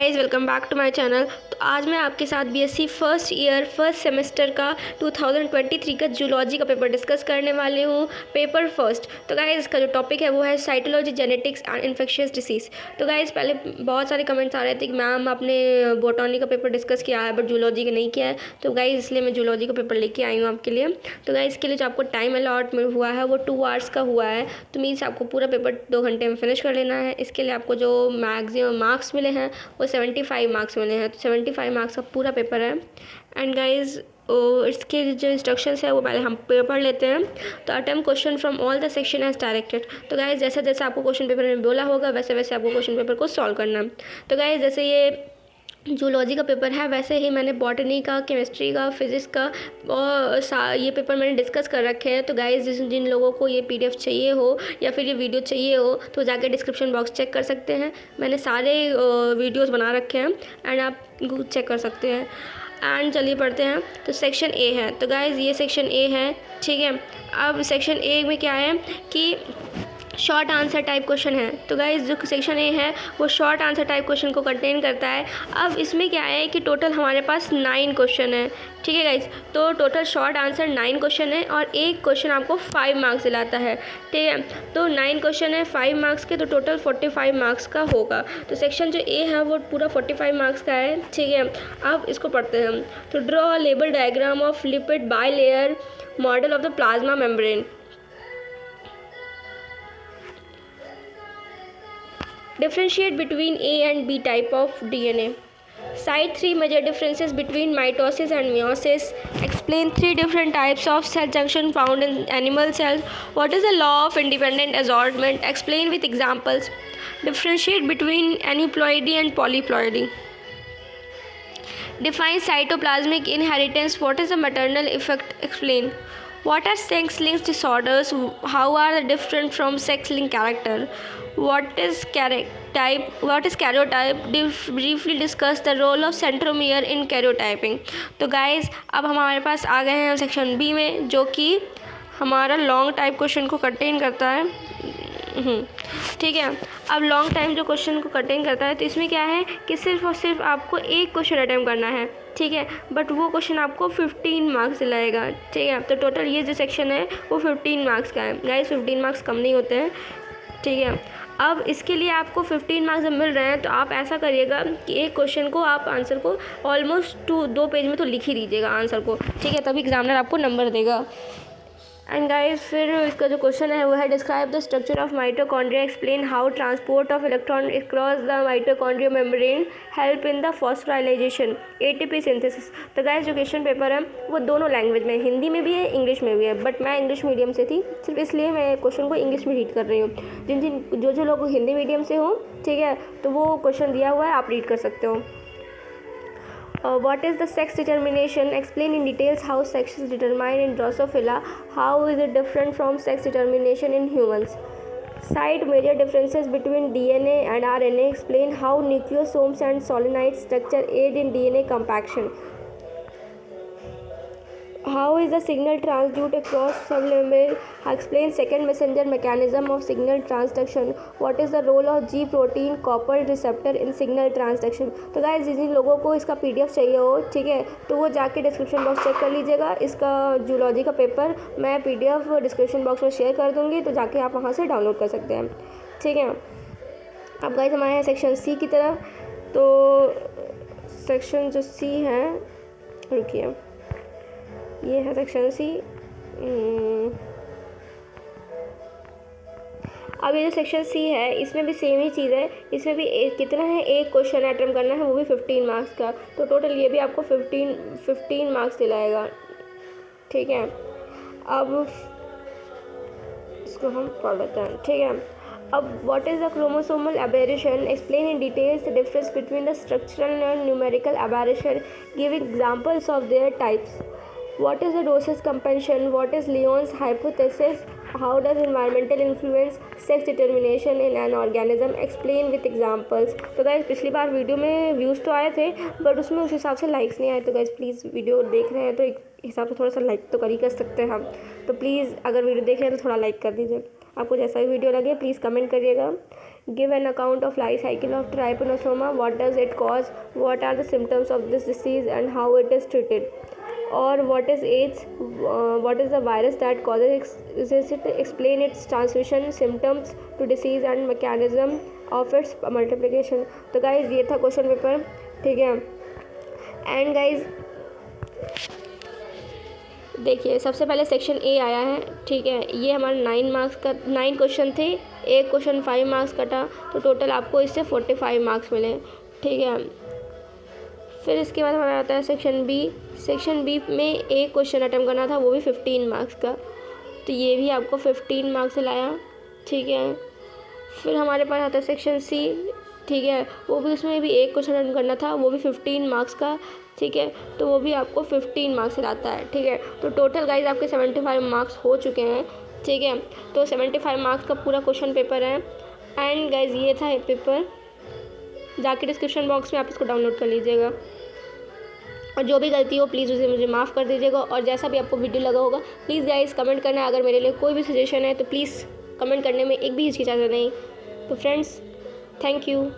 Guys welcome back to my channel. तो आज मैं आपके साथ BSc first year first semester का 2023 का जूलॉजी का पेपर डिस्कस करने वाली हूँ, पेपर फर्स्ट। तो गाइस इसका जो टॉपिक है वो है cytology, genetics and infectious disease. तो गाइस पहले बहुत सारे कमेंट्स आ रहे थे कि मैम आपने बॉटनी का पेपर डिस्कस किया है बट जूलॉजी का नहीं किया है। तो गाइस इसलिए मैं जूलॉजी का पेपर लेके आई हूँ आपके लिए। तो गाइस इसके लिए जो आपको टाइम अलॉट हुआ है वो 2 आवर्स का हुआ है। तो मीन्स आपको पूरा पेपर 2 घंटे में फिनिश कर लेना है। इसके लिए आपको जो मैक्सिमम मार्क्स मिले हैं वो 75 मार्क्स मिले हैं। तो 75 मार्क्स का पूरा पेपर है। एंड गाइज इसके जो इंस्ट्रक्शंस है वो पहले हम पढ़ लेते हैं। तो attempt question from all the section as directed. तो गाइज जैसे जैसे आपको क्वेश्चन पेपर में बोला होगा वैसे वैसे आपको क्वेश्चन पेपर को सॉल्व करना है। तो गाइज जैसे ये जूलॉजी का पेपर है वैसे ही मैंने बॉटनी का, केमिस्ट्री का, फिज़िक्स का और ये पेपर मैंने डिस्कस कर रखे हैं। तो गाइस जिन लोगों को ये पीडीएफ चाहिए हो या फिर ये वीडियो चाहिए हो तो जाके डिस्क्रिप्शन बॉक्स चेक कर सकते हैं। मैंने सारे वीडियोस बना रखे हैं एंड आप चेक कर सकते हैं। एंड चलिए पढ़ते हैं। तो सेक्शन ए है। तो गाइस ये सेक्शन ए है, ठीक है। अब सेक्शन ए में क्या है कि शॉर्ट आंसर टाइप क्वेश्चन है। तो गाइस जो सेक्शन ए है वो शॉर्ट आंसर टाइप क्वेश्चन को कंटेन करता है। अब इसमें क्या है कि टोटल हमारे पास 9 क्वेश्चन है, ठीक है गाइस। तो टोटल शॉर्ट आंसर 9 क्वेश्चन है और एक क्वेश्चन आपको 5 मार्क्स दिलाता है, ठीक है। तो 9 क्वेश्चन है 5 मार्क्स के, तो टोटल 45 मार्क्स का होगा। तो सेक्शन जो ए है वो पूरा 45 मार्क्स का है, ठीक है। अब इसको पढ़ते हैं हम। तो draw label diagram of lipid by layer model of the plasma membrane. Differentiate between A and B type of DNA. Cite 3 major differences between mitosis and meiosis. Explain 3 different types of cell junction found in animal cells. What is the law of independent assortment? Explain with examples. Differentiate between aneuploidy and polyploidy. Define cytoplasmic inheritance. What is the maternal effect? Explain. What are sex-linked disorders? How are they different from sex-linked character? What is karyotype? Briefly discuss the role of centromere in karyotyping. तो guys अब हमारे पास आ गए हैं section B में, जो कि हमारा long type question को कंटेन करता है, ठीक है। अब लॉन्ग टाइम जो क्वेश्चन को कंटेन करता है तो इसमें क्या है कि सिर्फ और सिर्फ आपको एक क्वेश्चन अटेम्प्ट करना है, ठीक है। बट वो क्वेश्चन आपको 15 मार्क्स दिलाएगा, ठीक है। तो टोटल ये जो सेक्शन है वो 15 मार्क्स का है। गाइस 15 मार्क्स कम नहीं होते हैं, ठीक है। अब इसके लिए आपको 15 मार्क्स जब मिल रहे हैं तो आप ऐसा करिएगा कि एक क्वेश्चन को आप आंसर को ऑलमोस्ट 2 पेज में तो लिख ही दीजिएगा आंसर को, ठीक है। तभी एग्जामिनर आपको नंबर देगा। एंड गाइस फिर इसका जो क्वेश्चन है वो है describe the structure of mitochondria, explain how transport of electron across the mitochondria membrane help in the phosphorylation ATP synthesis. तो गाइस जो क्वेश्चन पेपर है वो दोनों लैंग्वेज में, हिंदी में भी है, इंग्लिश में भी है। बट मैं इंग्लिश मीडियम से थी, सिर्फ इसलिए मैं क्वेश्चन को इंग्लिश में रीड कर रही हूँ। जो लोग हिंदी मीडियम से हो, ठीक है, तो वो क्वेश्चन दिया हुआ है, आप रीड कर सकते हो। What is the sex determination? Explain in details how sex is determined in Drosophila. How is it different from sex determination in humans? Cite major differences between DNA and RNA. Explain how nucleosomes and solenoid structure aid in DNA compaction. How is the signal transduced across submembrane? Explain second messenger mechanism of signal transduction. What is the role of G protein copper receptor in signal transduction? तो guys जिन लोगों को इसका PDF चाहिए हो, ठीक है, तो वो जाके डिस्क्रिप्शन बॉक्स चेक कर लीजिएगा। इसका जूलॉजी का पेपर मैं पीडीएफ डिस्क्रिप्शन बॉक्स में शेयर कर दूँगी, तो जाके आप वहाँ से डाउनलोड कर सकते हैं, ठीक है। अब गाइस हमारे हैं सेक्शन सी की तरफ। तो सेक्शन जो सी है, रुकिए, ये है सेक्शन सी। अब ये जो सेक्शन सी है इसमें भी सेम ही चीज़ है। इसमें भी कितना है, एक क्वेश्चन अटेम्प्ट करना है, वो भी 15 मार्क्स का। तो टोटल ये भी आपको 15 मार्क्स दिलाएगा, ठीक है। अब इसको हम पढ़ लेते हैं, ठीक है। अब what is the chromosomal aberration? Explain in details the difference between the structural and numerical aberration, give examples of their types. What is the doses compensation? What is Lyon's hypothesis? How does environmental influence sex determination in an organism? Explain with examples. तो guys पिछली बार video में views तो आए थे but उसमें उस हिसाब से लाइक्स नहीं आए। तो गाइस प्लीज़ वीडियो देख रहे हैं तो एक हिसाब से थोड़ा सा लाइक तो कर सकते हैं हम। तो प्लीज़ अगर वीडियो देख रहे हैं तो थोड़ा लाइक कर दीजिए। आपको जैसा भी वीडियो लगे प्लीज़ कमेंट करिएगा। Give an account of life cycle of trypanosoma, what does it cause, what are the symptoms of this disease and how it is treated, और what is AIDS, what is the virus that causes it, explain its transmission, symptoms to disease and mechanism of its multiplication। तो guys ये था question paper, ठीक है। And guys देखिए सबसे पहले section A आया है, ठीक है। ये हमारा 9 मार्क्स का 9 क्वेश्चन थे, एक क्वेश्चन 5 मार्क्स का था, तो टोटल आपको इससे 45 मार्क्स मिले, ठीक है। फिर इसके बाद हमारा आता है सेक्शन बी। सेक्शन बी में एक क्वेश्चन अटेम्प्ट करना था, वो भी 15 मार्क्स का, तो ये भी आपको 15 मार्क्स से लाया, ठीक है। फिर हमारे पास आता है सेक्शन सी, ठीक है। वो भी उसमें भी एक क्वेश्चन अटेम्प्ट करना था, वो भी 15 मार्क्स का, ठीक है। तो वो भी आपको 15 मार्क्स से लाता है, ठीक है। तो टोटल गाइज आपके 75 मार्क्स हो चुके हैं, ठीक है। तो 75 मार्क्स का पूरा क्वेश्चन पेपर है। एंड गाइज ये था पेपर, जाके डिस्क्रिप्शन बॉक्स में आप इसको डाउनलोड कर लीजिएगा, और जो भी गलती हो प्लीज़ उसे मुझे माफ़ कर दीजिएगा। और जैसा भी आपको वीडियो लगा होगा प्लीज़ गाइस कमेंट करना, अगर मेरे लिए कोई भी सजेशन है तो प्लीज़ कमेंट करने में एक भी हिचकिचाना नहीं। तो फ्रेंड्स, थैंक यू।